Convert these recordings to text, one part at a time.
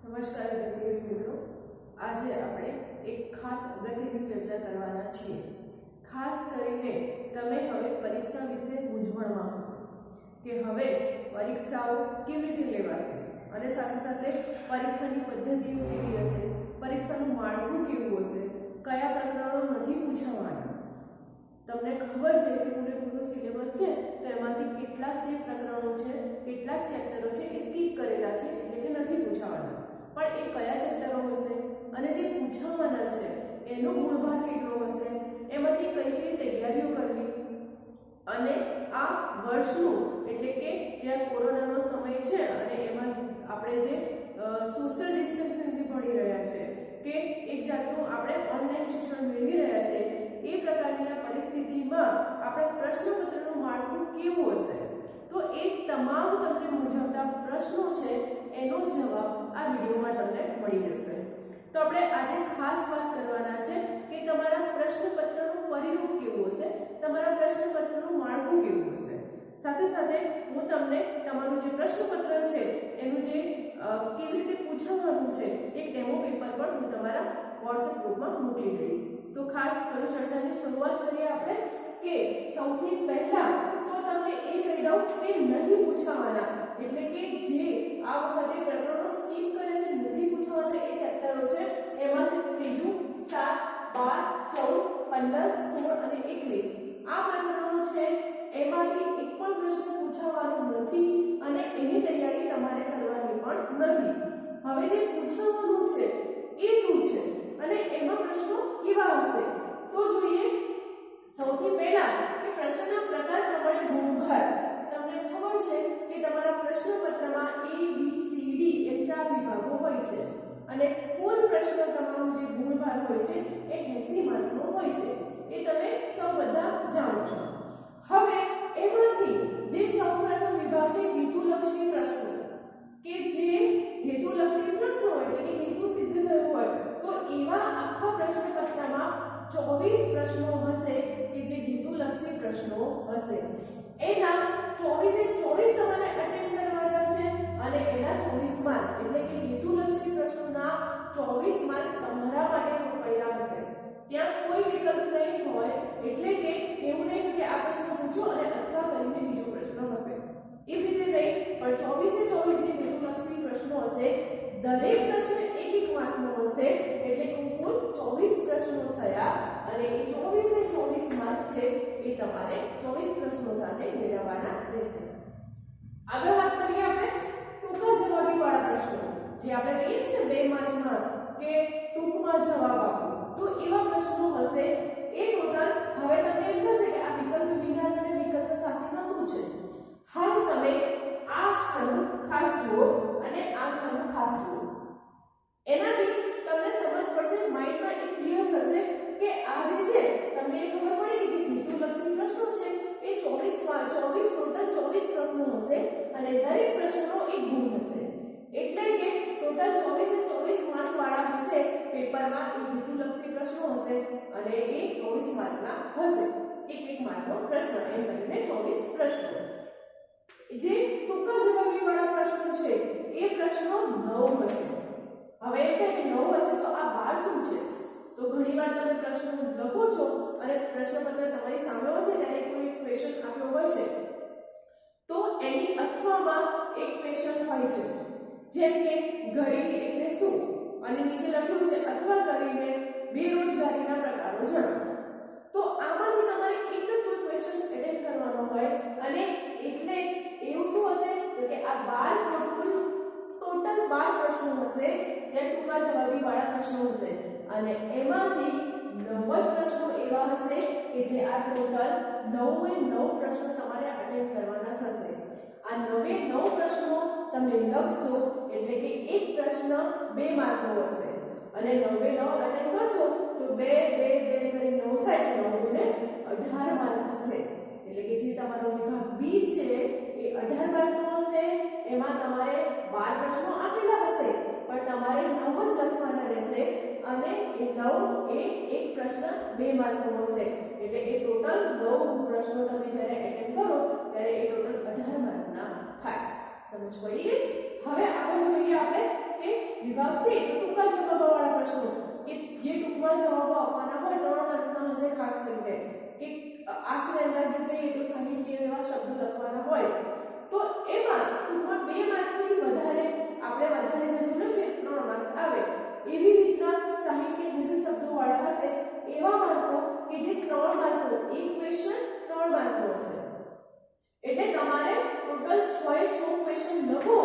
નમસ્કાર વિદ્યાર્થી મિત્રો, આજે આપણે એક ખાસ અગત્યની ચર્ચા કરવાના છીએ। ખાસ કરીને તમે હવે પરીક્ષા વિશે મૂંઝવણમાં હશો કે હવે પરીક્ષાઓ કેવી રીતે લેવાશે અને સાથે સાથે પરીક્ષાની પદ્ધતિઓ કેવી હશે, પરીક્ષાનું માળખું કેવું હશે, કયા પ્રકરણો નથી પૂછાવાના। તમને ખબર છે કે પૂરેપૂરો સિલેબસ છે તો એમાંથી કેટલાક જે પ્રકરણો છે, કેટલાક ચેપ્ટરો છે એ સ્કીપ કરેલા છે એટલે કે નથી પૂછાવાના, પણ એ કયા ચેપ્ટરો હશે અને જે પૂછાવાના છે એનો ગુણભાર કેટલો હશે, એમાંથી કઈ કઈ તૈયારીઓ કરવી અને આ વર્ષનું એટલે કે જ્યાં કોરોનાનો સમય છે અને એમાં આપણે જે સોશિયલ ડિસ્ટન્સિંગથી ભણી રહ્યા છે કે એક જાતનું આપણે ઓનલાઈન શિક્ષણ મેળવી રહ્યા છે, એ પ્રકારની આ પરિસ્થિતિમાં આપણે પ્રશ્નપત્રનું માળખું કેવું હશે, તો એ તમામ તમને મૂંઝવતા પ્રશ્નો છે એનો જવાબ આ વિડીયોમાં તમને મળી જશે। તો આપણે આજે ખાસ વાત કરવાના છે કે તમારા પ્રશ્નપત્રનું પરિરૂપ કેવું હશે, તમારા પ્રશ્નપત્રનું માળખું કેવું હશે। સાથે સાથે હું તમને તમારું જે પ્રશ્નપત્ર છે એનું જે કેવી રીતે પૂછવાનું છે એક ડેમો પેપર પણ હું તમારા વોટ્સએપ ગ્રુપમાં મોકલી દઈશ। તો ખાસ ચલો ચર્ચાની શરૂઆત કરીએ આપણે કે સૌથી પહેલા તો તમને એ કહી દઉં કે નહીં પૂછાવાના એટલે કે જે આ વખતે પ્રકરણો સ્કીપ કરે છે, નથી પૂછાવાના એ ચેપ્ટરો છે એમાંથી ત્રીજું, 7, 12, 14, 15, 16 અને 21 આ પ્રકરણો છે એમાંથી એક પણ પ્રશ્ન પૂછાવાનો નથી અને એની તૈયારી તમારે કરવાની પણ નથી। હવે જે પૂછાવાનું છે એ શું છે અને એમાં પ્રશ્નો કેવા હશે તો જોઈએ। સૌથી પહેલા કે પ્રશ્નના પ્રકાર પ્રમાણે ગુણભાર, તમને ખબર છે કે તમારા પ્રશ્નપત્રમાં A, B, C, D એમ 4 વિભાગો હોય છે અને કુલ પ્રશ્ન તમારો જે ગુણભાર હોય છે એ 80 માર્કનો હોય છે, એ તમે સૌ બધા જાણો છો। હવે એમાંથી જે સૌપ્રથમ વિભાગ છે હેતુલક્ષી પ્રશ્નો, કે જે હેતુલક્ષી પ્રશ્નો હોય એટલે કે હેતુ સિદ્ધ થયું હોય તો એવા આખા પ્રશ્નપત્રમાં 24 પ્રશ્નો હશે કે જે હેતુલક્ષી પ્રશ્નો હશે। એના 24 તમારે અટેન્ડ કરવાના છે અને એના 24 માર્ક એટલે કે હેતુલક્ષી પ્રશ્નોના 24 માર્ક તમારા માટે રોકડિયા હશે। ત્યાં કોઈ વિકલ્પ નહીં હોય એટલે કે એવું નહીં કે આ પ્રશ્ન પૂછો અને અથવા કરીને બીજો પ્રશ્ન હશે, એ રીતે નહીં, પણ 24 જે હેતુલક્ષી પ્રશ્નો હશે દરેક પ્રશ્ન એક માર્કનો હશે એટલે કુલ 24 પ્રશ્નો થયા અને એ 24 માર્ક છે એ તમારે 24 પ્રશ્નો સાથે મેળવવાના રહેશે। આગળ વાત કરીએ આપણે ટૂંકા જવાબી વાળા પ્રશ્નો, જે આપણે કહીએ છીએ ને 2 માર્કમાં કે ટૂંકમાં જવાબ આપો, તો એવા પ્રશ્નો હશે એ ટોટલ। હવે તમને એમ થશે કે આ વિકલ્પ વિના અને વિકલ્પ સાથેમાં શું છે, હા તમે આ ખાનું ખાસ જુઓ અને આ ખાનું ખાસ જુઓ, એનાથી તમને સમજ પડશે, માઇન્ડમાં એક ક્લિયર થશે કે આ જે છે તમને ખબર પડી કે હેતુલક્ષી પ્રશ્નો છે એ 24 ટોટલ 24 પ્રશ્નો હશે અને દરેક પ્રશ્નનો એક ગુણ હશે એટલે કે ટોટલ 24 માર્ક વાળા હશે પેપરમાં, એ હેતુલક્ષી પ્રશ્નો હશે અને એ 24 માર્કના હશે, એક માર્કનો પ્રશ્ન એમ કરીને 24 પ્રશ્નો। જે ટૂંકા જવાબી વાળા પ્રશ્નો છે એ પ્રશ્નો 9 હશે। હવે એમ થાય કે 9 હશે તો આ 12 શું છે, તો ઘણીવાર તમે પ્રશ્ન લખો છો અને પ્રશ્નપત્ર તમારી સામે હોય છે ત્યારે કોઈ ક્વેશ્ચન આપ્યો હોય છે તો એની અથવામાં એક ક્વેશ્ચન હોય છે જેમ કે ગરીબી એટલે શું અને નીચે લખ્યું છે અથવા કરીને બેરોજગારીના પ્રકારો જણાવો, તો આમાંથી તમારે એક જ કોઈ ક્વેશ્ચન અટેન્ડ કરવાનો હોય અને એટલે એવું શું હશે તો કે આ 12 ટોટલ 12 પ્રશ્નો હશે જે ટૂંકા જવાબી વાળા પ્રશ્નો હશે અને એમાંથી 90 પ્રશ્નો એવા હશે કે જે આ ટોટલ 9 પ્રશ્નો તમારે અટેન્ડ કરવાના થશે। આ 9 પ્રશ્નો તમે લખશો એટલે કે એક પ્રશ્ન 2 માર્કનો હશે અને 9 અટેન્ડ કરશો તો 2 કરી 9 થાય તો 9 ને 18 માર્ક હશે એટલે કે જે તમારો વિભાગ બી છે એ 18 માર્કનો હશે। એમાં તમારે 12 પ્રશ્નો આપેલા હશે પણ તમારે 9 જ લખવાના રહેશે અને એ 9 એ એક પ્રશ્ન 2 માર્કનો હશે એટલે એ ટોટલ 9 પ્રશ્નો તમે જ્યારે અટેન્ડ કરો ત્યારે એ ટોટલ 18 માર્કના થાય। સમજ પડી ગઈ? હવે આગળ જોઈએ આપણે કે વિભાગ સી ટૂંકા જવાબોવાળા પ્રશ્નો કે જે ટૂંકમાં જવાબો આપવાના હોય 3 માર્કના હશે ખાસ કરીને કે આશરે અંદાજે કહીએ તો 60 કે એવા શબ્દો લખવાના હોય તો એમાં ટૂંકમાં 2 માર્કથી વધારે આપણે વધારે જજો લખીએ 3 માર્ક આવે એવી રીતના 60 કે 80 શબ્દો વાળા હશે એવા માર્કો કે જે 3 માર્કનો એક ક્વેશ્ચન 3 માર્કનો હશે એટલે તમારે ટોટલ 6 એ 6 ક્વેશ્ચન લખો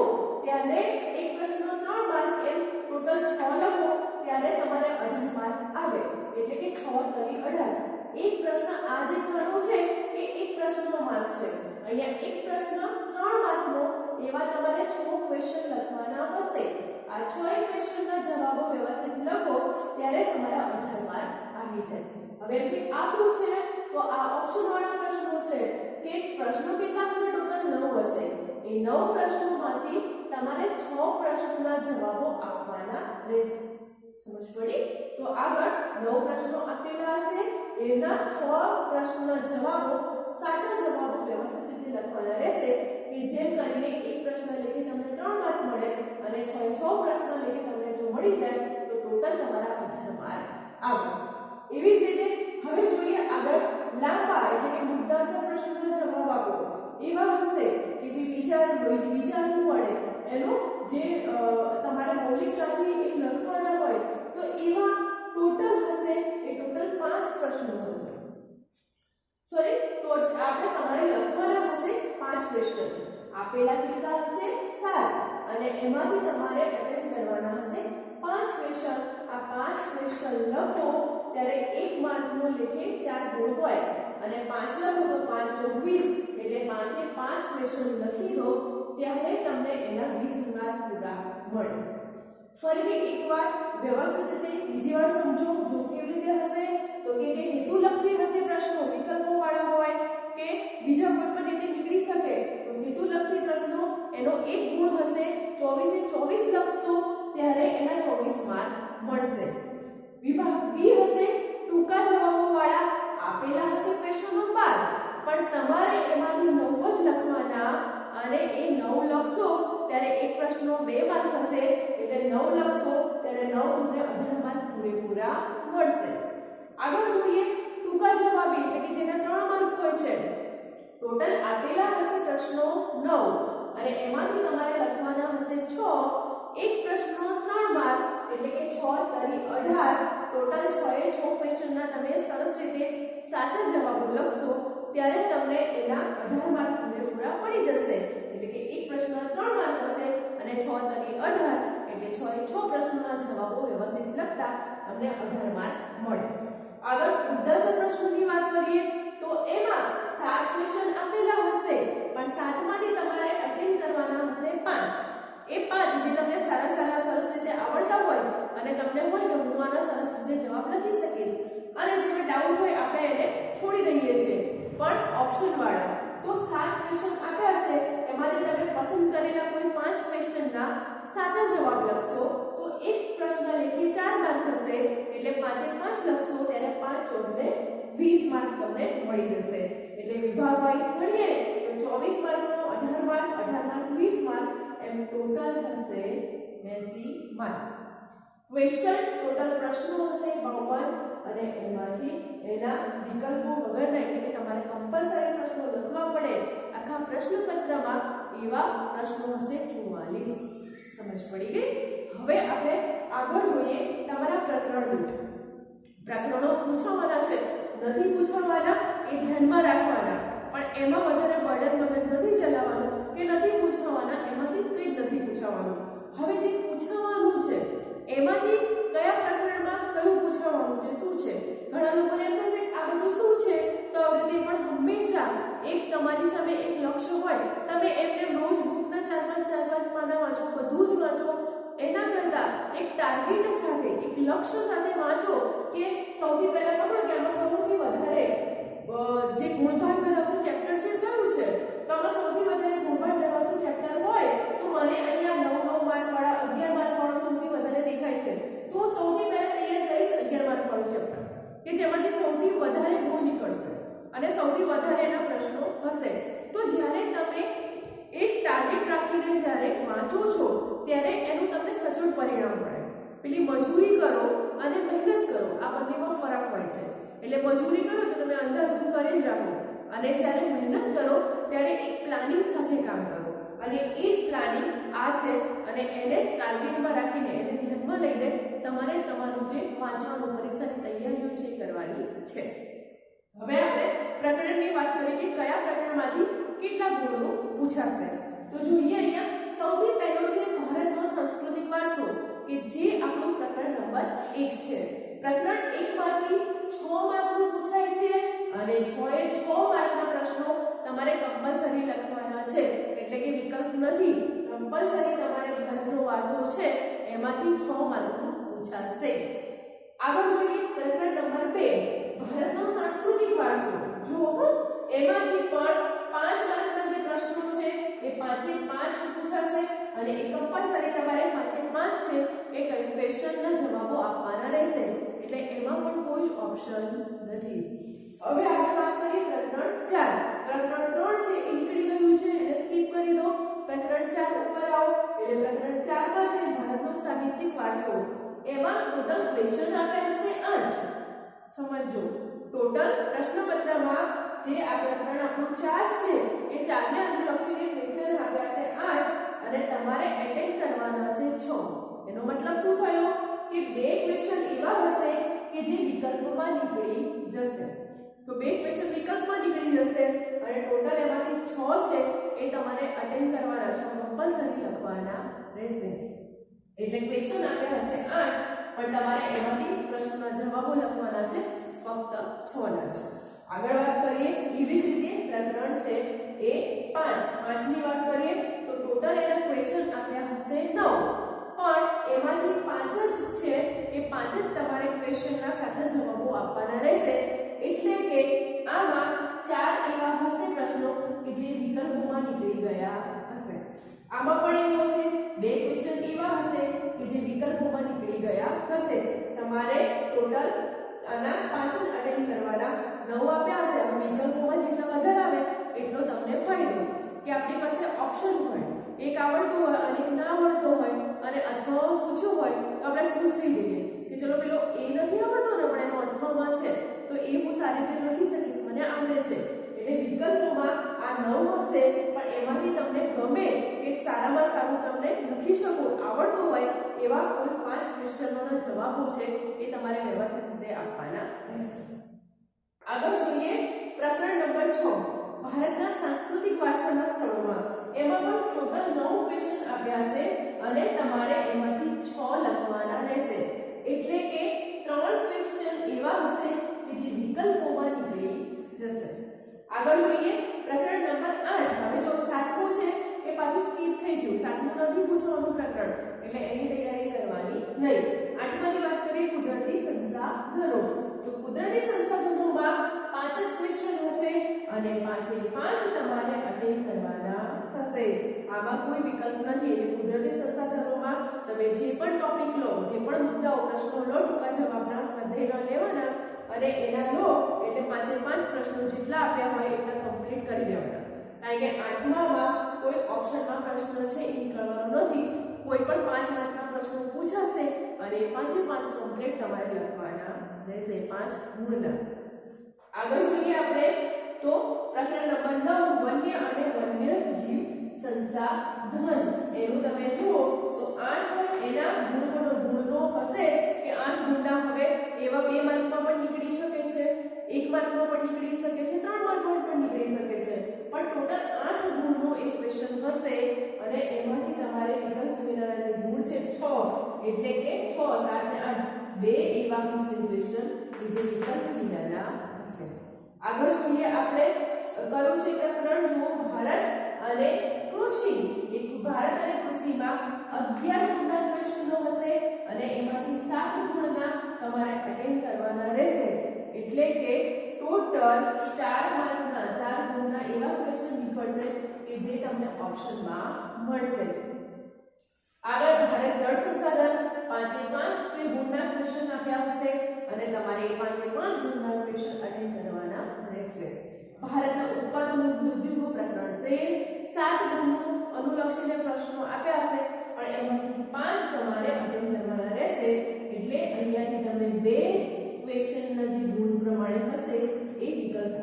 ત્યારે એક પ્રશ્નનો 3 માર્ક એમ ટોટલ 6 લખો ત્યારે તમારે 18 માર્ક આવે એટલે કે 6 તરી 18 એક પ્રશ્ન આ જે ખાનો છે એ એક પ્રશ્નનો માર્ક છે અહીંયા એક પ્રશ્ન 3 માર્કનો એવા તમારે 6 ક્વેશ્ચન લખવાના હશે આ 6 ક્વેશ્ચનના જવાબો વ્યવસ્થિત લખો ત્યારે તમારા 18 માર્ક આવી જાય હવે એમથી આ શું છે તો આ ઓપ્શન વાળા પ્રશ્નો છે કે પ્રશ્નો કેટલા હશે ટોટલ 9 હશે એ 9 પ્રશ્નોમાંથી તમારે 6 પ્રશ્નોના જવાબો આપવાના રહેશે સમજ પડી તો આગળ 9 પ્રશ્નો આપેલા હશે એના 6 પ્રશ્નોના જવાબો સાચા જવાબો વ્યવસ્થિત રીતે લખવાના રહેશે કે જેમ કરીને એક પ્રશ્ન લખી તમને 3 માર્ક મળે અને 6 પ્રશ્ન લખી તમને જો મળી જાય તો ટોટલ તમારા 18 માર્ક આવે એવી જ રીતે હવે જોઈએ આગળ લાંબા એટલે કે મુદ્દાસર પ્રશ્નોના જવાબ આપો એવા હશે કે જે વિચારવું પડે એનો જે તમારે મૌલિકતાથી એક લખવાના હોય તો એવા ટોટલ હશે એ ટોટલ 5 પ્રશ્નો હશે સોરી આપણે તમારે લખવાના હશે 5 ક્વેશ્ચન આપેલા કેટલા હશે 7 અને એમાંથી તમારે અટેમ્પ્ટ કરવાના હશે 5 ક્વેશ્ચન આ 5 ક્વેશ્ચન લખો ત્યારે 1 માર્કનો લેખે 4 ગુણ હોય અને 5 લખો તો 5 × 20 એટલે 5 એ 5 ક્વેશ્ચન લખી દો ત્યારે તમને એના 20 માર્ક પૂરા મળે ફરીથી એકવાર વ્યવસ્થિત રીતે બીજી વાર સમજો જો કેવી રીતે હશે તો કે જે હેતુલક્ષી હશે પ્રશ્નો વિકલ્પો વાળા હોય કે બીજા કોઈ પણ રીતે નીકળી શકે તો હેતુલક્ષી પ્રશ્નો એનો 1 ગુણ હશે 24 એ 24 લખશો ત્યારે એના 24 માર્ક મળશે વિભાગ બી હશે ટૂંકા જવાબો વાળા આપેલા હશે ક્વેશ્ચનો 12 પણ તમારે એમાંથી 9 જ લખવાના અને એ 9 લખશો ત્યારે એક પ્રશ્નનો 2 માર્ક હશે એટલે 9 લખશો ત્યારે 9 દૂને 18 માર્ક પૂરેપૂરા મળશે આગળ જોઈએ ટૂંકા જવાબી એટલે કે જેના 3 માર્ક હોય છે ટોટલ આપેલા હશે પ્રશ્નો 9 અને એમાંથી તમારે લખવાના હશે 6 એક પ્રશ્નનો 3 માર્ક એટલે કે 6 તરી 18 ટોટલ 6 એ 6 ક્વેશ્ચનના તમે સરસ રીતે સાચા જવાબો લખશો ત્યારે તમને એના 18 માર્ક પૂરેપૂરા પડી જશે એટલે કે એક પ્રશ્નના 3 માર્ક હશે અને 6 તરી 18 એટલે 6 એ 6 પ્રશ્નોના જવાબો વ્યવસ્થિત લખતા તમને 18 માર્ક મળે આગળ મુદ્દાસર પ્રશ્નોની વાત કરીએ તો એમાં 7 ક્વેશ્ચન આપેલા હશે પણ 7 માંથી તમારે અટેમ્પ્ટ કરવાના હશે 5 એ 5 જે તમને સરસ રીતે આવડતા હોય અને તમને હોય કે હું આના સરસ રીતે જવાબ લખી શકીશ અને જેમાં ડાઉટ હોય આપણે એને છોડી દઈએ છીએ પણ ઓપ્શન વાળા તો 7 ક્વેશ્ચન આપ્યા હશે એમાંથી તમે પસંદ કરેલા કોઈ 5 ક્વેશ્ચનના સાચા જવાબ લખશો તો એક પ્રશ્ન લેખી 4 માર્ક હશે એટલે 5 એ 5 લખશો ત્યારે 5 ચોકને 20 માર્ક તમને મળી જશે એટલે વિભાગ વાઇઝ ગણીએ તો 24 માર્કનો 18 માર્ક 18 માર્ક 20 માર્ક એમ ટોટલ થશે 80 માર્ક ક્વેશ્ચન ટોટલ પ્રશ્નો હશે 52 અને એમાંથી એના વિકલ્પો વગરના એટલે કે તમારે કમ્પલસરી પ્રશ્નો લખવા પડે આખા પ્રશ્નપત્રમાં એવા પ્રશ્નો હશે 44 સમજ પડી ગઈ હવે આપણે આગળ જોઈએ તમારા પ્રકરણ દીઠ પ્રકરણો પૂછવાના છે નથી પૂછવાના એ ધ્યાનમાં રાખવાના પણ એમાં વધારે બર્ડન મગજ નથી ચલાવવાનું કે નથી પૂછવાના એમાંથી કંઈ નથી પૂછવાનું હવે જે પૂછવાનું છે એમાંથી કયા પ્રકરણમાં કયું પૂછવાનું છે શું છે ઘણા લોકોને એમ થશે આ બધું શું છે તો આવી રીતે પણ હંમેશા એક તમારી સામે એક લક્ષ્ય હોય તમે એમને રોજ બુકના 4-5 પાના વાંચો બધું જ વાંચો એના કરતા એક ટાર્ગેટ સાથે એક લક્ષ્ય સાથે વાંચો કે સૌથી પહેલા ખબર કે આમાં સૌથી વધારે જે ગુણભાર ધરાવતું ચેપ્ટર છે કયું છે તો આમાં સૌથી વધારે ગુણભાર ધરાવતું ચેપ્ટર હોય તો મને અહીંયા 9 માર્ક વાળા 11 માર્ક વાળો સૌથી વધારે દેખાય છે તો સૌથી પહેલા તૈયાર કરીશ 11 માર્ક વાળું ચેપ્ટર કે જેમાંથી સૌથી વધારે ગુણ નીકળશે અને સૌથી વધારે એના પ્રશ્નો હશે તો જ્યારે તમે એક ટાર્ગેટ રાખીને જ્યારે વાંચો છો ત્યારે એનું તમને સચોટ પરિણામ મળે મજૂરી કરો અને મહેનત કરો, આ બંનેમાં ફરક હોય છે. એટલે મજૂરી કરો તો તમે અંધાધૂંધ કરી જ રાખો, અને જ્યારે મહેનત કરો ત્યારે એક પ્લાનિંગ સાથે કામ કરો, અને એ જ પ્લાનિંગ આ છે, અને એને જ ટાર્ગેટમાં રાખીને એને ધ્યાનમાં લઈને તમારે તમારું જે વાંચવાનું પરીક્ષાની તૈયારીઓ છે એ કરવાની છે. હવે આપણે પ્રકરણની વાત કરીએ કે કયા પ્રકરણમાંથી કેટલા ગુણનું પૂછાશે. તો જોઈએ અહીંયા સૌથી પહેલો છે ભારતનો સાંસ્કૃતિક વારસો, કે જે આપણું પ્રકરણ નંબર 1 છે. પ્રકરણ 1 માંથી 6 માર્કનું પૂછાય છે, અને 6 એ 6 માર્કના પ્રશ્નો તમારે કમ્પલસરી લખવાના છે, એટલે કે વિકલ્પ નથી, કમ્પલસરી તમારે ભારતનો વારસો છે એમાંથી 6 માર્કનું પૂછાશે. આગળ જોઈએ પ્રકરણ નંબર 2 ભારતનો સાંસ્કૃતિક વારસો. જુઓ એમાંથી પણ 5 માર્કના જે પ્રશ્નો છે એ 5 પૂછાશે, અને એ કમ્પલસરી તમારે 5 છે એ ક્વેશ્ચનના જવાબો આપવાના રહેશે, એટલે એમાં પણ કોઈ ઓપ્શન નથી. હવે આગળ વાત કરીએ પ્રકરણ 4. પ્રકરણ 3 છે એ નીકળી ગયું છે, એને સ્કીપ કરી દો. પ્રકરણ 4 ઉપર આવો, એટલે પ્રકરણ 4 માં છે ભારતનો સાહિત્યિક વારસો. એમાં ટોટલ ક્વેશ્ચન આપ્યા હશે 8. સમજો, ટોટલ પ્રશ્નપત્રમાં જે આ પ્રકરણ આપણું 4 છે એ 4 ને અનુલક્ષીને ક્વેશ્ચન આપ્યા છે 8, અને તમારે એટેન્ડ કરવાના છે 6. એનો મતલબ શું થયો કે 2 ક્વેશ્ચન એવા હશે કે જે વિકલ્પમાં નીકળી જશે. તો 2 ક્વેશ્ચન વિકલ્પમાં નીકળી જશે, અને ટોટલ એમાંથી 6 છે એ તમારે અટેન્ડ કરવાના છે, કમ્પલસરી લખવાના રહેશે. એટલે ક્વેશ્ચન આપ્યા હશે 8, પણ તમારે એમાંથી પ્રશ્નોના જવાબો લખવાના છે ફક્ત 6 ના છે. આગળ વાત કરીએ એવી જ રીતે પ્રકરણ છે એ 5 ની વાત કરીએ તો ટોટલ એના ક્વેશ્ચન આપ્યા હશે 9, પણ એમાંથી 5 જ છે એ 5 જ તમારે ક્વેશ્ચનના સાથે જવાબો આપવાના રહેશે. એટલે કે આમાં 4 એવા હશે પ્રશ્નો કે જે વિકલ્પોમાં નીકળી ગયા હશે. આમાં પણ એવું હશે 2 ક્વેશ્ચન એવા હશે કે જે વિકલ્પોમાં નીકળી ગયા હશે. તમારે ટોટલ આના 5 જ અટેન્ડ કરવાના. 9 આપ્યા હશે, વિકલ્પોમાં જેટલા વધારે આવે એટલો તમને ફાયદો કે આપણી પાસે ઓપ્શન હોય, એક આવડતું હોય અને એક ના આવડતો હોય, અને અથવામાં પૂછ્યું હોય તો આપણે ખુશ થઈ જઈએ કે ચલો પેલો એ નથી આવડતો ને પણ એનો અથવામાં છે તો એ હું સારી રીતે લખી શકીશ, મને આવડે છે. એટલે વિકલ્પોમાં આ 9 હશે, પણ એમાંથી તમને ગમે કે સારામાં સારું તમને લખી શકો આવડતું હોય એવા કોઈ 5 ક્વેશ્ચનોના જવાબો છે એ તમારે વ્યવસ્થિત રીતે આપવાના રહેશે. આગળ જોઈએ પ્રકરણ નંબર 6 ભારતના સાંસ્કૃતિક વારસાના સ્થળોમાં. એમાં પણ ટોટલ 9 ક્વેશ્ચન આપ્યા છે, અને તમારે એમાંથી 6 લખવાના રહેશે. એટલે કે 3 ક્વેશ્ચન એવા હશે કે જે વિકલ્પોમાં નીકળી જશે. આગળ જોઈએ પ્રકરણ નંબર 8. હવે જો 7મું છે એ પાછું સ્કીપ થઈ ગયું, 7મું નથી પૂછવાનું પ્રકરણ, એટલે એની તૈયારી કરવાની નહીં. 8માની વાત કરીએ કુદરતી સંસાધનો. તો કુદરતી સંસાધનોમાં 5 જ ક્વેશ્ચન હશે, અને 5 તમારે અટેન્ડ કરવાના થશે. આમાં કોઈ વિકલ્પ નથી. એટલે કુદરતી સંસાધનોમાં તમે જે પણ ટોપિક લો, જે પણ મુદ્દાઓ પ્રશ્નો લો, ટૂંકા જવાબના સ્વાધ્યાયના લેવાના, અને એના લો એટલે 5 પ્રશ્નો જેટલા આપ્યા હોય એટલા કમ્પ્લીટ કરી દેવાના. કારણ કે 8મામાં કોઈ ઓપ્શનમાં પ્રશ્ન છે એ નીકળવાનો નથી. કોઈ પણ 5 માર્કના પ્રશ્નો પૂછાશે, અને 5 કમ્પ્લીટ તમારે લખવાના રહેશે 5 ગુણના. આગળ જોઈએ આપણે તો પ્રકરણ નંબર 9 વન્ય અને વન્યજીવ સંસાધન. એનું તમે જુઓ તો 8 એના ગુણનો હશે કે 8 ગુણના હવે એવા 2 માર્કમાં પણ નીકળી શકે છે, 1 માર્કમાં પણ નીકળી શકે છે, 3 માર્કમાં પણ નીકળી શકે છે, પણ ટોટલ 8 ગુણનો એક ક્વેશ્ચન હશે, અને એમાંથી તમારે વિકલ્પ વિનાના જે ગુણ છે 6, એટલે કે 6 7 ને 8 2 એવા ક્વેશ્ચન કે જે વિકલ્પ વિનાના હશે. આગળ જોઈએ આપણે કયું છે પ્રકરણ જુઓ ભારત અને કૃષિ. એક ભારત અને કૃષિમાં 11 ગુણના ક્વેશ્ચનો હશે, અને એમાંથી 7 ગુણના તમારે અટેન્ડ કરવાના રહેશે. એટલે કે ટોટલ 4 માર્કના 4 ગુણના એવા ક્વેશ્ચન નીકળશે કે જે તમને ઓપ્શનમાં મળશે. આગળ ભારત જળ સંસાધન 5 ગુણના ક્વેશ્ચન આપ્યા હશે, અને તમારે 5 ગુણના ક્વેશ્ચન અટેન્ડ કરવાના રહેશે. ભારતના ઉત્પાદન ઉદ્યોગો પ્રકરણ 13 7 ગુણનું અનુલક્ષીને પ્રશ્નો આપ્યા હશે, પણ એમાંથી 5 તમારે અટેન્ડ કરવાના રહેશે.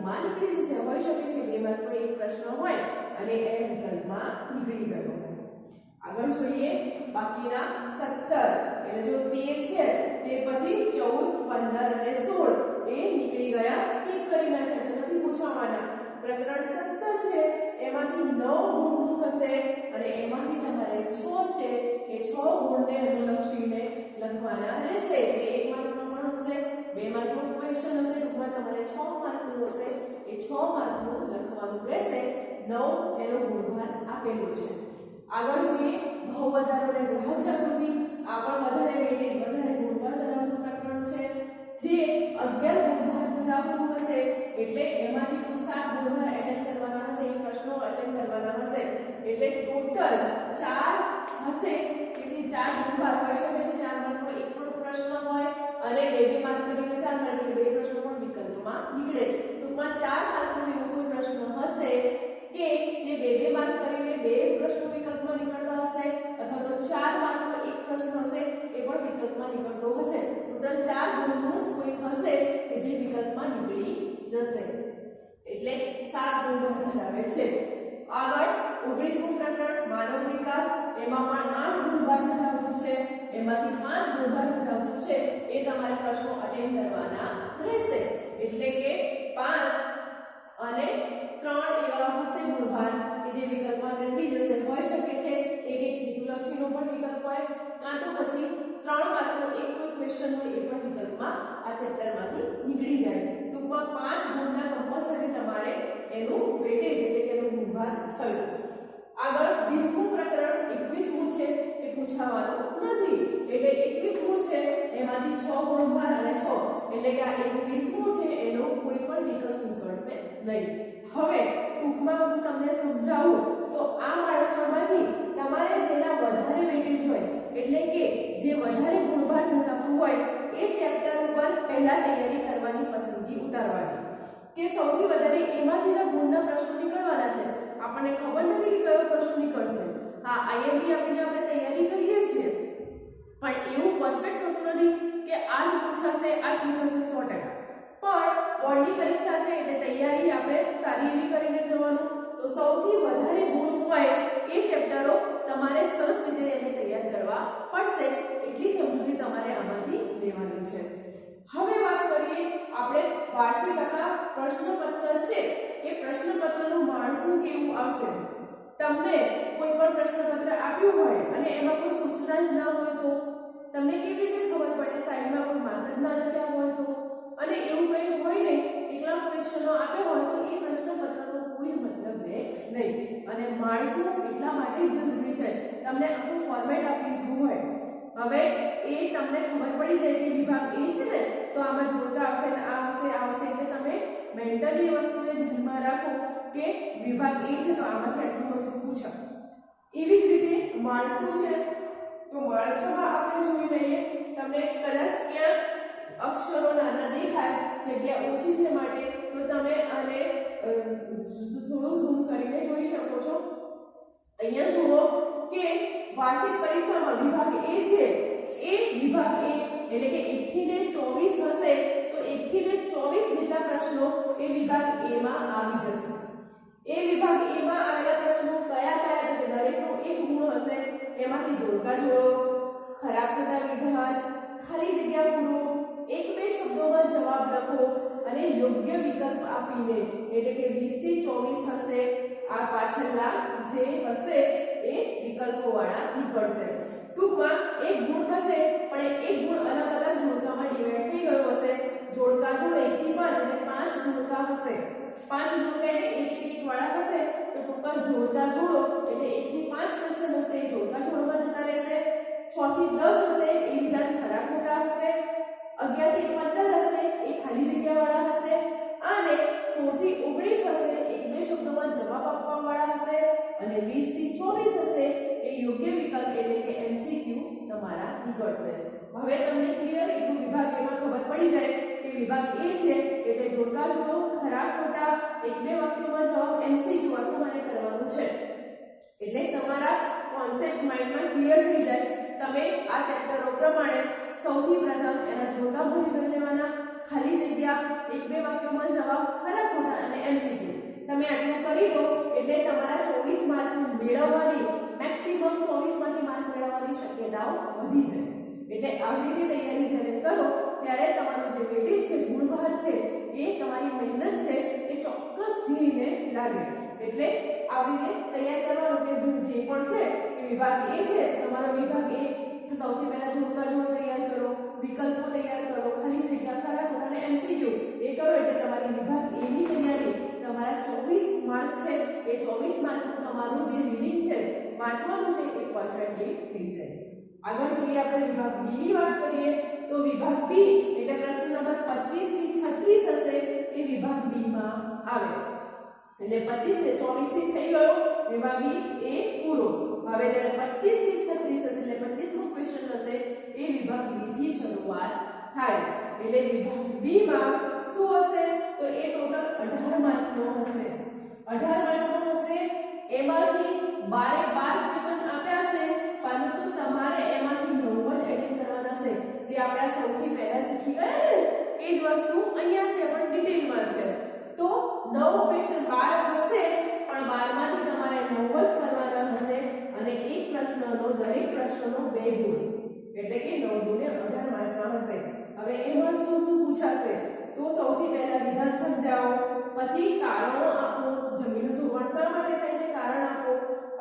વિકલ્પમાં નીકળી જશે. હોઈ શકે છે 2 માર્કનો એક પ્રશ્ન હોય અને એ વિકલ્પમાં નીકળી ગયો. આગળ જોઈએ બાકીના 17 એટલે જો 13 છે તે પછી 14 15 અને 16 એ નીકળી ગયા, સ્કીપ કરી નાખ્યા છે, નથી પૂછવાના. પ્રકરણ 17 છે એમાંથી 9 ગુણ હશે અને એમાંથી તમારે 6 છે એ 6 ગુણને અનુલક્ષીને લખવાના રહેશે. એટલે 1 માર્કનો પણ હશે, 2 માર્કનો ક્વેશ્ચન હશે, ટૂંકમાં તમારે 6 માર્કનું હશે. એ 6 માર્કનું લખવાનું રહેશે. 9 એનો ગુણભાર આપેલો છે. આગળ જોઈએ ભાવ વધારો અને ગ્રાહક જાગૃતિ. આ પણ વધારે વેટેજ વધારે ગુણભાર ધરાવતું પ્રકરણ છે, જે 11 ગુણભાર ધરાવતું હશે. એટલે એમાંથી કુલ 7 ગુણભાર એટેન્ડ કરવાના હશે, એ પ્રશ્નો એટેન્ડ કરવાના હશે. એટલે ટોટલ 4 હશે. તેથી 4 ગુણભાર હોઈ શકે છે. 4 માર્કનો એક પણ પ્રશ્ન હોય અને 2 માર્ક કરીને 4 માર્ક એટલે 2 પ્રશ્નો પણ વિકલ્પમાં નીકળે. ટૂંકમાં 4 માર્કનો એવો કોઈ પ્રશ્ન હશે કે જે 2 માર્ક કરીને 2 પ્રશ્નો વિકલ્પમાં નીકળતા હશે, અથવા તો 4 માર્કનો એક પ્રશ્ન હશે એ પણ વિકલ્પમાં નીકળતો હશે. ટોટલ 4 ગુણનું કોઈ હશે કે જે વિકલ્પમાં નીકળી જશે. એટલે 7 ગુણ ધરાવે છે. આગળ 19મું પ્રકરણ માનવ વિકાસ. એમાં પણ 8 ગુણભાર ધરાવતું છે, એમાંથી 5 ગુણભાર ધરાવતું છે. એ તમારે પ્રશ્નો અટેન્ડ કરવાના રહેશે. એટલે કે 5 અને 3 એવા હશે ગુણભાર કે જે વિકલ્પમાં નીકળી જશે. હોઈ શકે છે એક હેતુલક્ષીનો પણ વિકલ્પ હોય, કાં તો પછી 3 માર્કનો એક કોઈ ક્વેશ્ચન હોય એ પણ વિકલ્પમાં આ ચેપ્ટરમાંથી નીકળી જાય. ટૂંકમાં 5 ગુણના કમ્પલસરી તમારે એનું વેટેજ એટલે કે એનું ગુણભાર થયું. આગળ 20મું પ્રકરણ 21મું છે એ પૂછવાનું નથી. એટલે 21મું છે એમાંથી 6 ગુણભાર અને 6 એટલે કે આ 21મું છે એનો કોઈ પણ વિકલ્પ નીકળશે નહીં. હવે ટૂંકમાં હું તમને સમજાવું તો આ માળખામાંથી તમારે જેના વધારે વેટેજ હોય એટલે કે જે વધારે ગુણભાર ધરાવતું હોય એ ચેપ્ટર ઉપર પહેલા તૈયારી કરવાની પસંદગી ઉતારવાની, કે સૌથી વધારે એમાંથી જ ગુણના પ્રશ્નો નીકળવાના છે. આપણને ખબર નથી કે કયો પ્રશ્ન નીકળશે. હા, આઈએમપી આપીને આપણે તૈયારી કરીએ છીએ, પણ એવું પરફેક્ટ હોતું નથી કે આ જ પૂછાશે આ જ પૂછાશે 100%. પણ બોર્ડની પરીક્ષા છે એટલે તૈયારી આપણે સારી એવી કરીને જવાનું. તો સૌથી વધારે ગુણ હોય એ ચેપ્ટરો તમારે સરસ રીતે એને તૈયાર કરવા પડશે. એટલી સમજૂતી તમારે આમાંથી લેવાની છે. હવે વાત કરીએ આપણે વાર્ષિક આપણા પ્રશ્નપત્ર છે એ પ્રશ્નપત્રનું માળખું કેવું આવશે. તમને કોઈ પણ પ્રશ્નપત્ર આપ્યું હોય અને એમાં કોઈ સૂચના જ ના હોય તો તમને કેવી રીતે ખબર પડે? સાઈડમાં કોઈ માર્ક જ ના લખ્યા હોય તો, અને એવું કંઈ હોય નહીં, એકલા ક્વેશ્ચનો આપ્યા હોય તો એ પ્રશ્નપત્રનો કોઈ જ મતલબ રહે નહીં. અને માળખું એટલા માટે જ જરૂરી છે. તમને આખું ફોર્મેટ આપી દીધું હોય, હવે એ તમને ખબર પડી જાય કે વિભાગ એ છે ને તો આમાં જોડકા આવશે ને આ આવશે આ આવશે. એટલે તમે મેન્ટલી એ વસ્તુને ધ્યાનમાં રાખો કે વિભાગ એ છે તો આમાંથી આટલી વસ્તુ પૂછાય. એવી જ રીતે માળખું છે તો માળખામાં આપણે જોઈ લઈએ. તમને કદાચ ક્યાં અક્ષરો નાના દેખાય, જગ્યા ઓછી છે માટે, તો તમે આને થોડું ઝૂમ કરીને જોઈ શકો છો. અહીંયા જુઓ કે વાર્ષિક પરીક્ષામાં વિભાગ એ છે એ વિભાગ એ એટલે કે 1 થી 24 હશે તો 1 થી 24 જેટલા પ્રશ્નો એ વિભાગ એ માં આવી જશે. એ વિભાગ એ માં આવેલા પ્રશ્નો કયા કયા તો દરેકનો એક ગુણ હશે. એમાંથી જોડકા જોડો, ખરા ખોટા વિધાન, ખાલી જગ્યા પૂરો, 1-2 શબ્દોમાં જવાબ લખો અને યોગ્ય વિકલ્પ આપીને એટલે કે 20 થી 24 હશે. આ પાછળના જે હશે એ વિકલ્પો વાળા નીકળશે. ટૂંકમાં એક ગુણ હશે પણ એક ગુણ અલગ અલગ જોડકામાં ડિવાઈડ થઈ ગયો હશે. જોડકા જો 1 થી 5 એટલે 5 જોડકા હશે. 5 જોડકા એટલે 1-1 વાળા હશે. તો ટૂંકમાં જોડકા જોડો એટલે 1 થી 5 ક્વેશ્ચન હશે એ જોડકા જોડવામાં જતા રહેશે. 6 થી 10 હશે એ વિધાન ખરા ખોટા હશે. 11 થી 15 હશે એ ખાલી જગ્યા વાળા હશે. અને 16 થી 19 હશે 1-2 શબ્દોમાં જવાબ આપવા વાળા હશે. અને 20 થી 24 હશે એ યોગ્ય વિકલ્પ એટલે કે એમસીક્યુ તમારા નીકળશે. હવે તમને ક્લિયર એટલું વિભાગ એમાં ખબર પડી જાય કે વિભાગ એ છે એટલે જોડકા જોડો, ખરા ખોટા, 1-2 વાક્યોમાં જવાબ, એમસીક્યુ આટલું મારે કરવાનું છે. એટલે તમારા કોન્સેપ્ટ માઇન્ડમાં ક્લિયર થઈ જાય. તમે આ ચેપ્ટરો પ્રમાણે સૌથી પ્રથમ એના જોડકા ભણી લેવાના, ખાલી જગ્યા, એક બે વાક્યોમાં જવાબ, ખરા ખોટા અને એમસીક્યુ. તમે આટલું કરી દો એટલે તમારા 24 માર્ક મેળવવાની મેક્સિમમ 24 માંથી માર્ક મેળવવાની શક્યતાઓ વધી જાય. એટલે આવી રીતે તૈયારી જ્યારે કરો ત્યારે તમારું જે વેટેજ છે, ગુણભાર છે, એ તમારી મહેનત છે એ ચોક્કસ ધીરીને લાગે. એટલે આવી રીતે તૈયાર કરવાનું કે જે પણ છે એ વિભાગ એ છે, તમારો વિભાગ એ સૌથી પહેલા જોડકા જોડ તૈયાર કરો, વિકલ્પો તૈયાર કરો, ખાલી જગ્યા, ખરા ખોટા અને એમસીક્યુ એ કરો એટલે તમારી વિભાગ એ ની તૈયારી તમારા 24 માર્ક છે એ 24 માર્કનું તમારું જે રીડિંગ છે, વાંચવાનું છે એ પરફેક્ટલી થઈ જાય. આગળ જોઈએ આપણે વિભાગ બી ની વાત કરીએ તો વિભાગ બી એટલે પ્રશ્ન નંબર 25 થી 36 હશે એ વિભાગ બી માં આવે. એટલે 25 ને 24 થી થઈ ગયો વિભાગ બી એ પૂરો. હવે જ્યારે 25 થી 36 હશે એટલે 25મો ક્વેશ્ચન હશે એ વિભાગ બી થી શરૂઆત થાય. એટલે વિભાગ બી માં શું હશે તો એ ટોટલ 18 માર્કનો હશે. 18 માર્કનો હશે. એમાંથી 12 ક્વેશ્ચન આપ્યા છે પરંતુ તમારે એમાંથી 9 જ એટેમ્પ કરવાના છે. જે આપણે સૌથી પહેલા શીખી ગયા ને એ જ વસ્તુ અહીંયા છે પણ ડિટેલમાં છે. તો 9 ક્વેશ્ચન 12 હશે પણ 12 માંથી તમારે 9 જ કરવાના હશે અને એક પ્રશ્નનો દરેક પ્રશ્નનો 2 ગુણ એટલે કે 9 ગુણે 18 માર્કના હશે. હવે એમાં શું શું પૂછાશે તો સૌથી પહેલા વિધાન સમજાવો, પછી કારણો આપો, જમીનનું ધોવાણ શા માટે થાય છે કારણ આપો,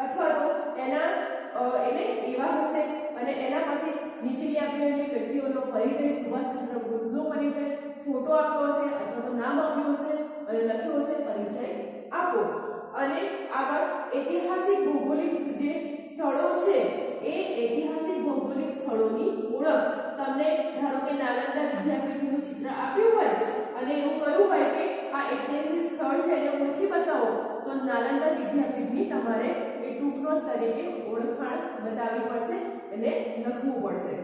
અથવા તો એના એને એવા હશે અને એના પછી નીચેની આપેલી વ્યક્તિઓનો પરિચય, સુભાષચંદ્ર બોઝનો પરિચય, ફોટો આપ્યો હશે અથવા તો નામ આપ્યું હશે અને લખ્યું હશે પરિચય આપો. અને આગળ ઐતિહાસિક ભૌગોલિક જે સ્થળો છે એ ઐતિહાસિક ભૌગોલિક સ્થળોની ઓળખ. તમને ધારો કે નાલંદા વિદ્યાપીઠનું ચિત્ર આપ્યું હોય અને એવું કહ્યું હોય કે આ ઐતિહાસિક સ્થળ છે એને ઓળખી બતાવો તો નાલંદા વિદ્યાપીઠની તમારે એ ટૂંકનોટ તરીકે ઓળખાણ બતાવવી પડશે અને લખવું પડશે.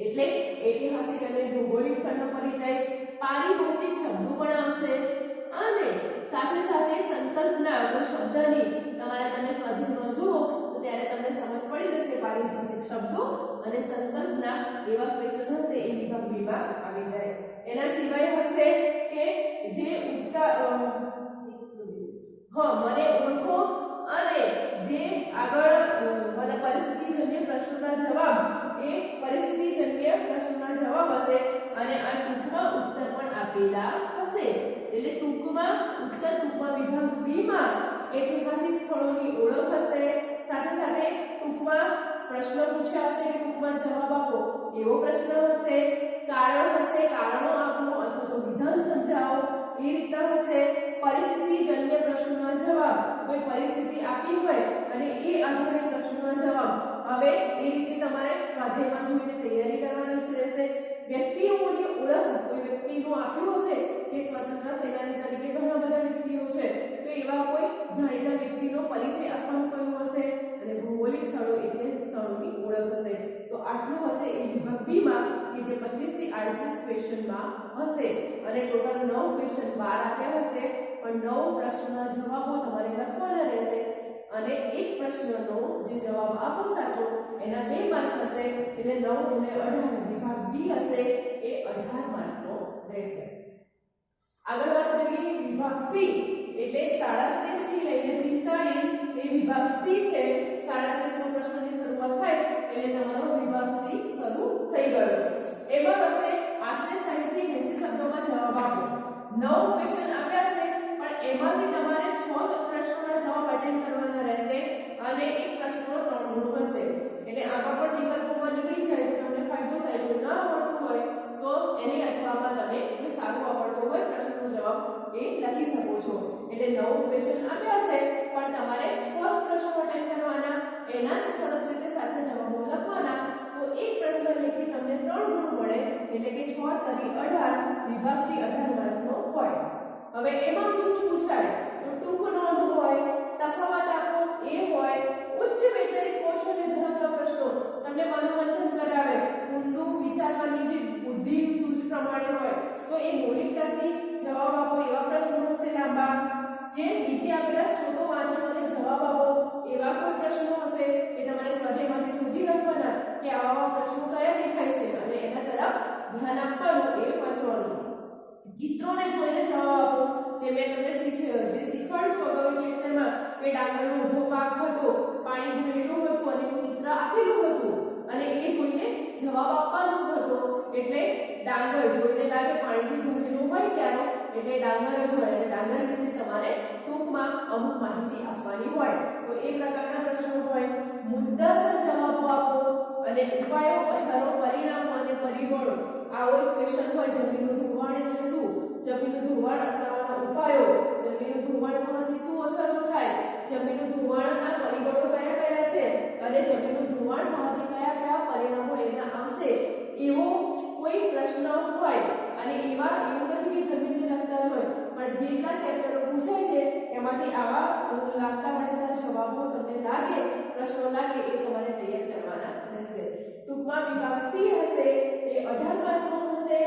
એટલે ઐતિહાસિક અને ભૌગોલિક સ્થળનો પરિચય, પારિભાષિક શબ્દો પણ આવશે અને સાથે સાથે સંકલ્પના કોઈ શબ્દની તમારે તમે સ્વાધ્યાયમાં જુઓ તો ત્યારે તમને સમજ પડી જશે. પારિભાષિક શબ્દો અને સંકલ્પના એવા ક્વેશ્ચન હશે એ વિભાગ બી માં આવી જાય. એના સિવાય હશે કે જે મને ઓળખો અને જે આગળ પરિસ્થિતિજન્ય પ્રશ્નોના જવાબ એ પરિસ્થિતિજન્ય પ્રશ્નોના જવાબ હશે અને આ ટૂંકમાં ઉત્તર પણ આપેલા હશે. એટલે ટૂંકમાં ઉત્તર ટૂંકમાં વિભાગ બી માં ઐતિહાસિક સ્થળોની ઓળખ હશે, સાથે સાથે ટૂંકમાં પ્રશ્ન પૂછ્યા હશે કે ટૂંકમાં જવાબ આપો એવો પ્રશ્ન હશે, કારણ હશે કારણો આપો અથવા તો વિધાન સમજાવો એ રીતના હશે, પરિસ્થિતિજન્ય પ્રશ્નોના જવાબ કોઈ પરિસ્થિતિ આપી હોય અને એ આધારે પ્રશ્નોના જવાબ. હવે એ રીતે તમારે સ્વાધ્યાયમાં જોઈને તૈયારી કરવાની રહેશે. વ્યક્તિઓની ઓળખ કોઈ વ્યક્તિનું આપ્યું હશે કે સ્વતંત્ર સેનાની તરીકે ઘણા બધા વ્યક્તિઓ છે તો એવા કોઈ જાણીતા વ્યક્તિનો પરિચય આપવાનું કહ્યું હશે અને ભૌગોલિક સ્થળો ઐતિહાસિક સ્થળોની ઓળખ હશે. તો આટલું હશે એ વિભાગ બી માં કે જે 25 થી 38 ક્વેશ્ચનમાં હશે અને ટોટલ 9 ક્વેશ્ચન 12 આપ્યા હશે પણ 9 પ્રશ્નોના જવાબો તમારે લખવાના રહેશે અને એક પ્રશ્નનો જે જવાબ આપો સાચો એના 2 માર્ક હશે એટલે 9 ગુણે 18 વિભાગ બી હશે એ 18 માર્કનો રહેશે. આગળ વાત કરીએ વિભાગ સી એટલે 37 થી લઈને 45 એ વિભાગ સી છે. 37મો પ્રશ્નની શરૂઆત થાય એટલે તમારો વિભાગ સી શરૂ થઈ ગયો. એમાં હશે આશરે 60 થી 80 શબ્દોમાં જવાબ આપો. 9 ક્વેશ્ચન આપ્યા છે પણ એમાંથી તમારે 6 પ્રશ્નોના જવાબ અટેન્ડ કરવાના રહેશે અને એક પ્રશ્નનો 3 ગુણ હશે. એટલે આમાં પણ વિકલ્પોમાં નીકળી જાય તો તમને ફાયદો થાય. જો ના આવડતું હોય તો એની અથવામાં તમે કોઈ સારું આવડતું હોય પ્રશ્નનો જવાબ એ લખી શકો છો. એટલે 9 ક્વેશ્ચન આપ્યા છે પણ તમારે 6 પ્રશ્નો અટેન્ડ કરવાના, એના જ સરસ રીતે સાથે જવાબો લખવાના તો એક પ્રશ્ન લખી તમને 3 ગુણ મળે એટલે કે 6 તરી 18 વિભાગ સી 18 માર્કનો હોય. હવે એમાં શું શું પૂછાય તો ટૂંક નોંધ હોય, તફાવત આપો એ હોય, ઉચ્ચ વૈચારિક કૌશલ્ય ધરાવતા પ્રશ્નો તમને મનોમંથન કરાવે, ઊંડું વિચારવાની જે બુદ્ધિ સૂઝ પ્રમાણે હોય તો એ મૌલિકતાથી જવાબ આપો એવા પ્રશ્નો હશે લાંબા. જે નીચે આપેલા સ્ત્રોતો વાંચો અને જવાબ આપો એવા કોઈ પ્રશ્નો હશે એ તમારે સ્વાધ્યાયમાંથી શોધી રાખવાના કે આવા પ્રશ્નો કયા દેખાય છે અને એના તરફ ધ્યાન આપવાનું એ વાંચવાનું. ચિત્રોને જોઈને જવાબ આપો. જે મેં તમને શીખવાડ્યું અગાઉના લેક્ચરમાં કે ડાંગરનો ઊભો પાક હતો, પાણી ભરેલું હતું અને એવું ચિત્ર આપેલું હતું અને એ જોઈને જવાબ આપવાનો હતો. એટલે ડાંગર જોઈને લાગે પાણીથી ભરેલું હોય ત્યારે એટલે ડાંગર જ હોય અને ડાંગર વિશે તમારે ટૂંકમાં અમુક માહિતી આપવાની હોય. તો એ પ્રકારના પ્રશ્નો હોય. મુદ્દાસર જવાબો આપો અને ઉપાયો, અસરો, પરિણામો અને પરિબળો. આવો એક ક્વેશ્ચન હોય. જમીનનું ધોવાણ એટલે શું? જમીનનું ધોવાણ અટકાવવાના ઉપાયો. જમીનનું ધોવાણ થવાથી શું અસરો થાય? જમીનનું ધોવાણના પરિબળો કયા કયા છે અને જમીનનું ધોવાણ થવાથી કયા કયા પરિણામો એના આવશે, એવો કોઈ પ્રશ્ન હોય અને એવું નથી કે જમીનને લગતા જ હોય, પણ જેટલા ચેપ્ટરો પૂછાય છે એમાંથી આવા લાગતા વળગતા જવાબો તમને લાગે, પ્રશ્નો લાગે એ તમારે તૈયાર કરવાના રહેશે. ટૂંકમાં વિભાગ સી હશે એ 18 માર્કનો હશે.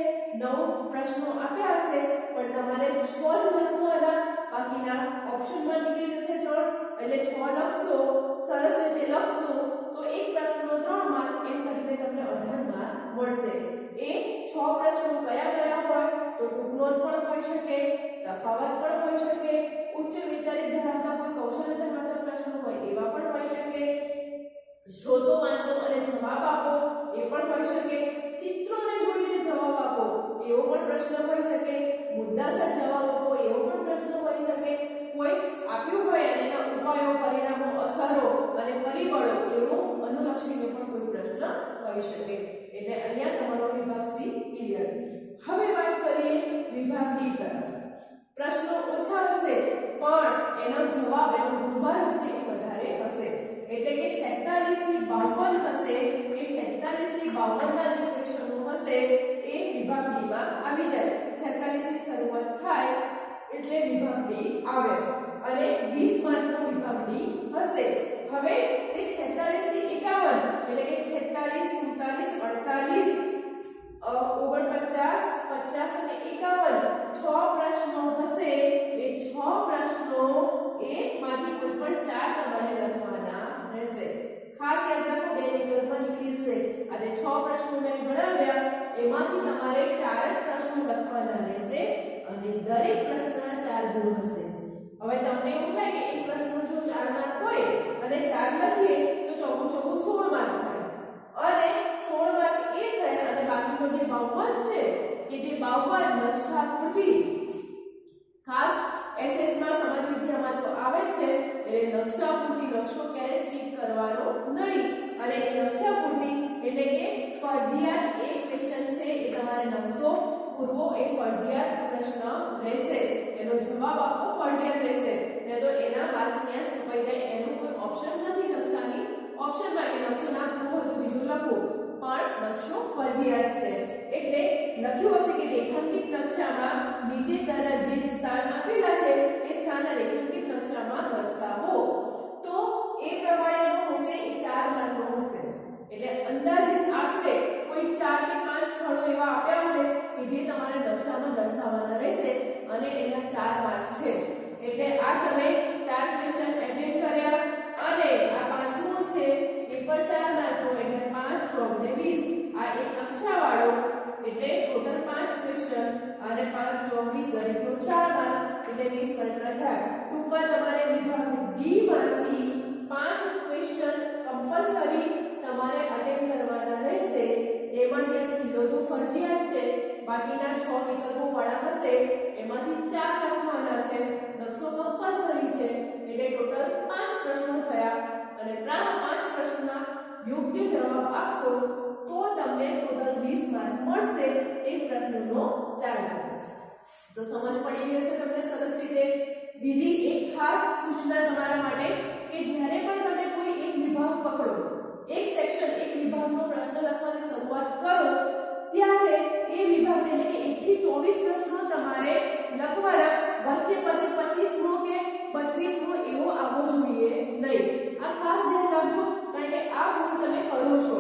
9 પ્રશ્નો આપ્યા હશે પણ તમારે 6 જ લખવાના, બાકીના ઓપ્શનમાં નીકળી જશે 3 એટલે 6 લખશો, સરસ રીતે લખશો તો એક પ્રશ્નનો 3 માર્ક, એમ કરીને તમને 18 માર્ક મળશે. એ 6 પ્રશ્નો કયા કયા હોય? તો ટૂંકનોંધ પણ હોઈ શકે, તફાવત પણ હોઈ શકે, ઉચ્ચ વૈચારિક ધરાવતા કોઈ કૌશલ્ય ધરાવતા પ્રશ્નો હોય એવા પણ હોઈ શકે, સ્ત્રોતો વાંચો અને જવાબ આપો એ પણ હોઈ શકે, ચિત્રોને જોઈને જવાબ આપો એવો પણ પ્રશ્ન હોઈ શકે, મુદ્દાસર જવાબ આપો એવો પણ પ્રશ્ન હોઈ શકે, કોઈ આપ્યું હોય અને એના ઉપાયો, પરિણામો, અસરો અને પરિબળો એવો અનુલક્ષીને પણ કોઈ પ્રશ્ન હોઈ શકે. એટલે અહીંયા તમારો વિભાગ સી ક્લિયર. હવે વાત કરીએ વિભાગ ડી તરફ. પ્રશ્નો ઓછા હશે પણ એનો જવાબ, એનો ગુણભાર હશે એ વધારે હશે. એટલે કે 46 થી 52 હશે. એ 46 થી 52 ના જે પ્રશ્નો હશે એ વિભાગ ડી માં આવી જાય. 46 થી શરૂઆત થાય એટલે વિભાગ ડી આવે અને 20 માર્કનો વિભાગ ડી હશે. હવે જે 46 થી 51 એટલે કે 46, 47, 48, 49, 50 અને 51 6 પ્રશ્નો હશે. એ 6 પ્રશ્નો એમાંથી કોઈ પણ 4 તમારે લખવાના રહેશે. ખાસ યાદ રાખો, બે વિકલ્પમાં નીકળી જશે. આજે 6 પ્રશ્નો મેં ગણાવ્યા એમાંથી તમારે 4 જ પ્રશ્નો લખવાના રહેશે અને દરેક પ્રશ્નના 4 ગુણ હશે. હવે તમને એવું થાય કે એક પ્રશ્નનો જો 4 માર્ક હોય અને 4 લખીએ તો ચોખ્ખું 16 માર્ક થાય અને 16 માર્ક એ થાય અને બાકીનો જે 52 છે કે જે 52 નકશાકૃતિ, ખાસ એસએસ માં સમાજ વિદ્યામાં તો આવે છે એટલે નકશાકૃતિ, નકશો ક્યારે સ્કીપ કરવાનો નહીં અને એ નકશાકૃતિ એટલે કે ફરજિયાત એક ક્વેશ્ચન છે એ તમારે નકશો પૂરવો એ ફરજિયાત પ્રશ્ન રહેશે. એનો જવાબ આપવો ફરજિયાત રહેશે, ને તો એના માર્ક ત્યાં જ કપાઈ જાય. એનું કોઈ ઓપ્શન નથી નકશાની ઓપ્શનમાં કે નકશો ના પૂરો હોય તો બીજું લખો, પણ નકશો ફરજિયાત છે. એટલે લખ્યું હશે કે રેખાંકિત નકશામાં નીચે તરફ જે સ્થાન આપેલા છે એ સ્થાન રેખાંકિત નકશામાં દર્શાવો. તો એ પ્રમાણેનો હશે એ 4 માર્કનો હશે. એટલે અંદાજિત આશરે કોઈ 4 કે 5 સ્થળો એવા આપ્યા હશે કે જે તમારે નકશામાં દર્શાવવાના રહેશે અને એના 4 માર્ક છે. એટલે આ તમે 4 ક્વેશ્ચન એટેન્ડ કર્યા અને આ પાંચમો છે એ પણ 4 માર્કનો એટલે 5, 14 ને 20. આ એક નકશાવાળો એટલે ટોટલ 5 ક્વેશ્ચન અને 5, 24 દરેકનો 4 માર્ક એટલે 20 માર્કના થાય. ટૂંકમાં તમારે વિભાગ ડી માંથી 5 ક્વેશ્ચન કમ્પલસરી તમારે અટેન્ડ કરવાના રહેશે. એમાંથી છેલ્લો તો ફરજિયાત છે, બાકીના 6 વિકલ્પો વાળા હશે એમાંથી 4 લખવાના છે. નકશો કમ્પલસરી છે એટલે ટોટલ 5 પ્રશ્નો થયા અને 5 પ્રશ્નોના યોગ્ય જવાબ આપશો તો તમને ટોટલ 20 માર્ક મળશે. એક પ્રશ્નનો 4 ગુણ. તો સમજ પડી ગઈ હશે તમને સરસ રીતે. બીજી એક ખાસ સૂચના તમારા માટે કે જ્યારે પણ તમે કોઈ એક વિભાગ પકડો, એક સેક્શન, એક વિભાગનો પ્રશ્ન લખવાની શરૂઆત કરો ત્યારે એ વિભાગ એટલે કે 1 થી 24 પ્રશ્નો તમારે લખવાના. વચ્ચે પછી 25મો કે 32મો એવો આવવો જોઈએ નહીં. આ ખાસ ધ્યાન રાખજો કારણ કે આ ભૂલ તમે કરો છો.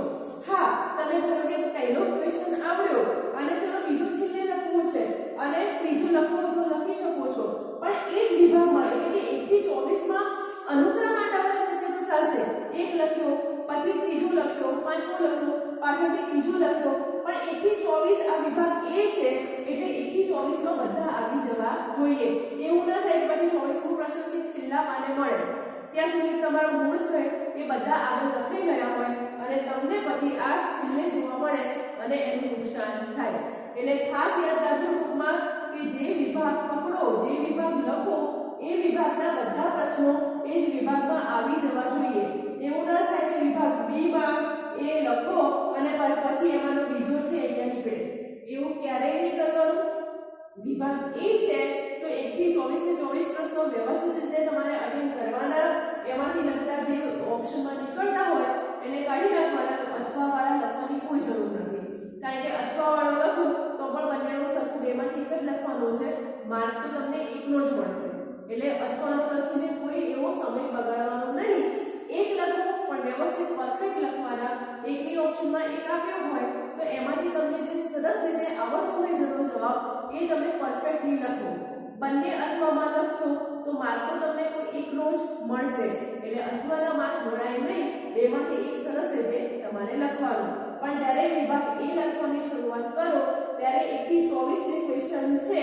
હા, તમે ધારો કે પહેલો ક્વેશ્ચન આવડ્યો અને ચલો બીજું છેલ્લે લખવું છે અને ત્રીજું લખવું તો લખી શકો છો, પણ એ જ વિભાગમાં એટલે કે 1 થી 24 માં અનુક્રમ આડાવડા થશે તો ચાલશે. એક લખ્યો, પછી ત્રીજું લખ્યો, પાંચમો લખ્યો, પાછળથી બીજો લખ્યો, પણ 1 થી 24 આ વિભાગ A છે એટલે 1 થી 24 માં બધા આવી જવા જોઈએ. એવું ના થાય કે પછી 24મો પ્રશ્ન છે છેલ્લા પાને મળે ત્યાં સુધી તમારો મૂળ છે એ બધા આગળ લખાઈ ગયા હોય અને તમને પછી આ છેલ્લે જોવા મળે અને એનું નુકસાન થાય. એટલે ખાસ યાદ રાખજો ટૂંકમાં કે જે વિભાગ પકડો, જે વિભાગ લખો એ વિભાગના બધા પ્રશ્નો એ જ વિભાગમાં આવી જવા જોઈએ. એવું ના થાય કે વિભાગ B માં એ લખો અને પછી એમાંનો બીજો છે અહીંયા નીકળે. એવું ક્યારેય નહીં કરવાનું. વિભાગ A છે તો 1 થી 24 ને 24 પ્રશ્નો વ્યવસ્થિત રીતે તમારે અટેન્ડ કરવાના. એમાંથી લગતા જે ઓપ્શનમાં નીકળતા હોય એને કાઢી નાખવાના. અથવા વાળા લખવાની કોઈ જરૂર નથી, કારણ કે અથવા વાળો લખો તો પણ બંનેનો સરખું બેમાંથી એક જ લખવાનું છે. માર્ક તો તમને એકનો જ મળશે. એટલે અથવાનો લખીને કોઈ એવો સમય બગાડવાનો નહીં. એક લખો પણ વ્યવસ્થિત પરફેક્ટ લખવાના. એકની ઓપ્શનમાં એક આપ્યો હોય તો એમાંથી તમને જે સરસ રીતે આવડતો હોય જેનો જવાબ એ તમે પરફેક્ટલી લખો. બંને અથવામાં લખશો તો માર્ક તો તમને કોઈ એકનો જ મળશે. એટલે અથવાના માર્ક ગણાય નહીં, બેમાંથી એક સરસ રીતે તમારે લખવાનું. પણ જ્યારે વિભાગ A લખવાની શરૂઆત કરો ત્યારે 1 થી 24 જે ક્વેશ્ચન છે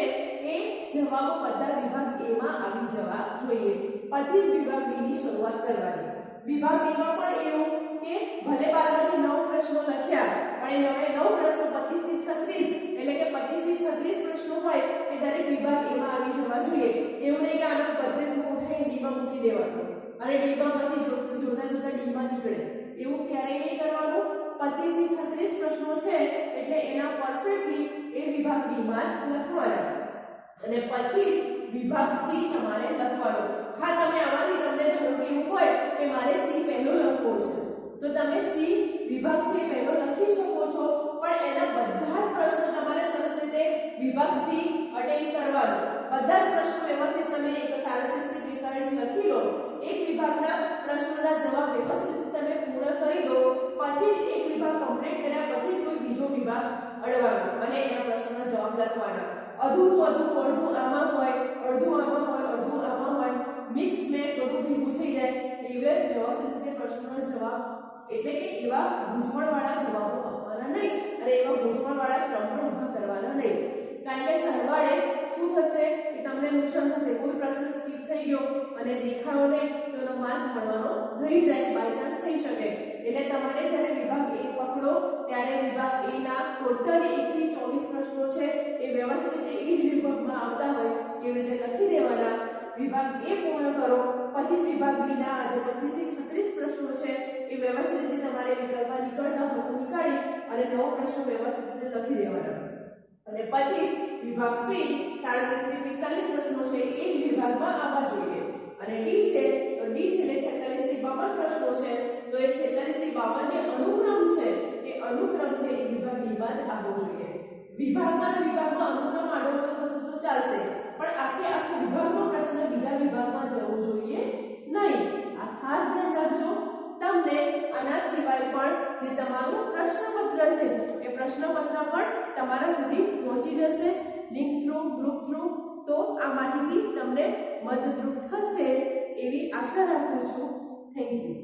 એ જવાબો બધા વિભાગ A માં આવી જવા જોઈએ. પછી વિભાગ B ની શરૂઆત કરવાની. વિભાગ B માં પણ એવું કે ભલે 12માંથી 9 પ્રશ્નો લખ્યા પણ એ 9 પ્રશ્નો 25 થી 36 એટલે કે 25 થી 36 પ્રશ્નો હોય એ દરેક વિભાગ A માં આવી જવા જોઈએ. એવું નહીં કે આનો 32 ઉઠાઈ D માં મૂકી દેવાનો અને D માં પછી જોતા D માં નીકળે. એવું ક્યારેય નહીં કરવાનું. 25 થી 36 પ્રશ્નો છે એટલે એના પરફેક્ટલી એ વિભાગ B માં જ લખવાના અને પછી વિભાગ C તમારે લખવાનો. હા, તમે આમાંથી તમને ધારો કે એવું હોય કે મારે C પહેલો લખવો છે તો તમે C વિભાગ C પહેલો લખી શકો છો, પણ એના બધા જ પ્રશ્નો તમારે સરસ રીતે વિભાગ C અટેન્ડ કરવાનો. બધા જ પ્રશ્નો વ્યવસ્થિત તમે 37 થી 45 લખી લો. એક વિભાગના પ્રશ્નોના જવાબ વ્યવસ્થિત તમે પૂર્ણ કરી દો. પછી એક વિભાગ કમ્પ્લીટ કર્યા પછી કોઈ બીજો વિભાગ અડવાનો અને એના પ્રશ્નોના જવાબ લખવાના. અડધું આમાં હોય, અડધું આમાં હોય, અડધું આમાં હોય, મિક્સ મેચ બધું ભેગું થઈ જાય એવે વ્યવસ્થિત રીતે પ્રશ્નોના જવાબ એટલે કે એવા ગૂંચવણવાળા જવાબો આપવાના નહીં અને એવા ગૂંચવણવાળા ક્રમમાં ઊભા કરવાના નહીં. કારણ કે સરવાળે શું થશે કે તમને નુકસાન થશે. કોઈ પ્રશ્ન સ્કીપ થઈ ગયો અને દેખાયો નહીં તો એનો માર્ક મળવાનો રહી જાય, બાય ચાન્સ થઈ શકે. એટલે તમારે જ્યારે વિભાગ A પકડો ત્યારે વિભાગ A ના ટોટલી 1 થી 24 પ્રશ્નો છે એ વ્યવસ્થિત રીતે એ જ વિભાગમાં આવતા હોય એવી રીતે લખી દેવાના. વિભાગ A પૂર્ણ કરો પછી વિભાગ B ના જે 25 થી 36 પ્રશ્નો છે એ વ્યવસ્થિત રીતે તમારે વિકલ્પમાં નીકળતા હોય તો નીકાળી અને 9 પ્રશ્નો વ્યવસ્થિત રીતે લખી દેવાના. અને પછી વિભાગ C 37 થી 45 પ્રશ્નો છે એ જ વિભાગમાં આવવા જોઈએ. અને D છે તો D છેલ્લે 46 થી 52 પ્રશ્નો છે તો એ 46 થી 52 જે અનુક્રમ છે એ અનુક્રમ છે એ વિભાગ D માં જ આવવો જોઈએ. વિભાગમાં અનુક્રમ આડો થશે તો ચાલશે, પણ આખો વિભાગનો પ્રશ્ન બીજા વિભાગમાં જવો જોઈએ નહીં. આ ખાસ ધ્યાન રાખજો. તમને આના સિવાય પણ જે તમારું પ્રશ્નપત્ર છે એ પ્રશ્નપત્ર પણ તમારા સુધી પહોંચી જશે લિંક થ્રુ, ગ્રુપ થ્રુ. તો આ માહિતી તમને મદદરૂપ થશે એવી આશા રાખું છું. Thank you.